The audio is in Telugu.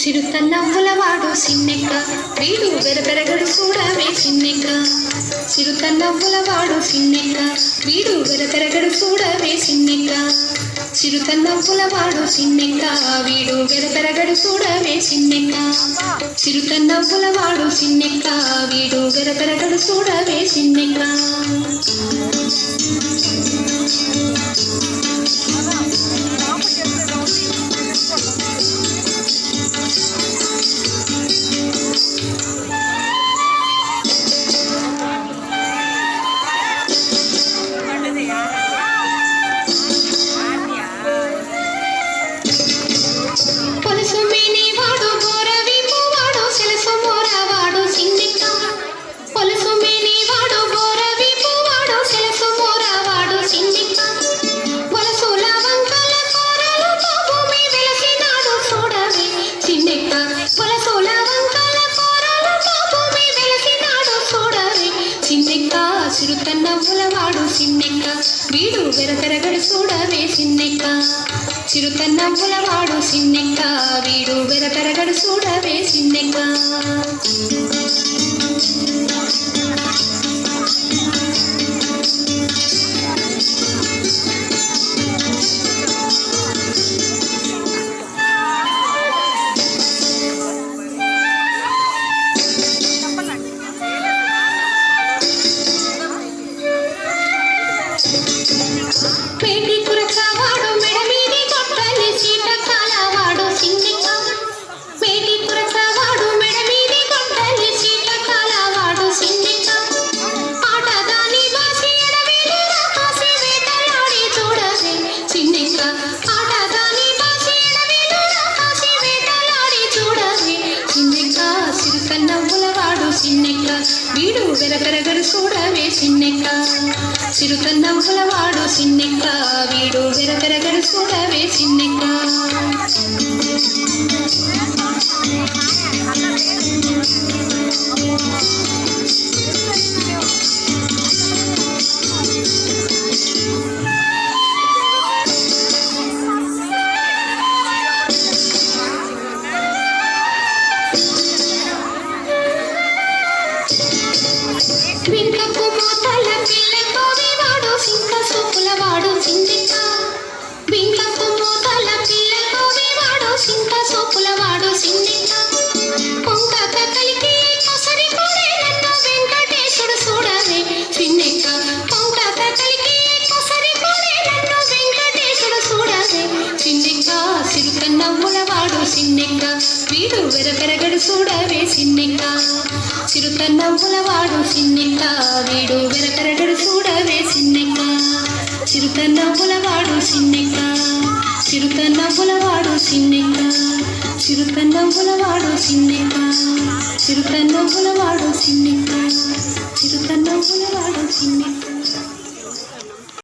చిరుతన్నవ్వులవాడు సిన్నెక్క వీడు వెరపెరగడు చూడవే సిన్నెక్క. చిరుతన్నవ్వులవాడు సిన్నెక్క వీడు వెరపెరగడు చూడవే సిన్నెక్క. చిరుతన్నవ్వులవాడు సిన్నెక్క వీడు వెరపెరగడు చూడవే సిన్నెక్క. చిరుతన్నవ్వులవాడు సిన్నెక్క వీడు వెరపెరగడు చూడవే సిన్నెక్క. చిరుతన్నవ్వులవాడు సిన్నెక్క వీడు వెరపెరగడు చూడవే సిన్నెక్క. చిరుతన్నవ్వులవాడు సిన్నెక్క వీడు వెరపెరగడు చూడవే సిన్నెక్క. పేటి కురకవాడు మెడమీది కొట్టని సీటకాలవాడు సిన్నెక్క. పేటి కురకవాడు మెడమీది కొట్టని సీటకాలవాడు సిన్నెక్క. ఆటదాని బాసి ఎడవేలు రాకాసి వేటలాడి చూడవే సిన్నెక్క. ఆటదాని బాసి ఎడవేలు రాకాసి వేటలాడి చూడవే సిన్నెక్క. చిరుతన్నవ్వులవాడు సిన్నెక్క వీడు వెరపెరగడు చూడవే సిన్నెక్క. చిరుతన్నవ్వులవాడు సిన్నెక్క వీడు వెరపెరగడు చూడవే సిన్నెక్క. వింకపు మోతల పిల్లతో వాడు సింక సోపులవాడు సిన్నెక్క. వింకపు మోతల పిల్లతో వాడు సింక సోపులవాడు సిన్నెక్క. పొంగక కలికి కొసరి కొడే నన్ను వెంకటేశుడు చూడవే సిన్నెక్క. పొంగక కలికి కొసరి కొడే నన్ను వెంకటేశుడు చూడవే సిన్నెక్క. చిరుతన్నవ్వులవాడు సిన్నెక్క వీడు వెరపెరగడు చూడవే సిన్నెక్క. చిరుతన్నవ్వులవాడు సిన్నెక్క వీడు వెరపెరగడు చూడవే సిన్నెక్క. చిరుతన్నవ్వులవాడు సిన్నెక్క. చిరుతన్నవ్వులవాడు సిన్నెక్క. చిరుతన్నవ్వులవాడు సిన్నెక్క. చిరుతన్నవ్వులవాడు సిన్నెక్క. చిరుతన్నవ్వులవాడు సిన్నెక్క.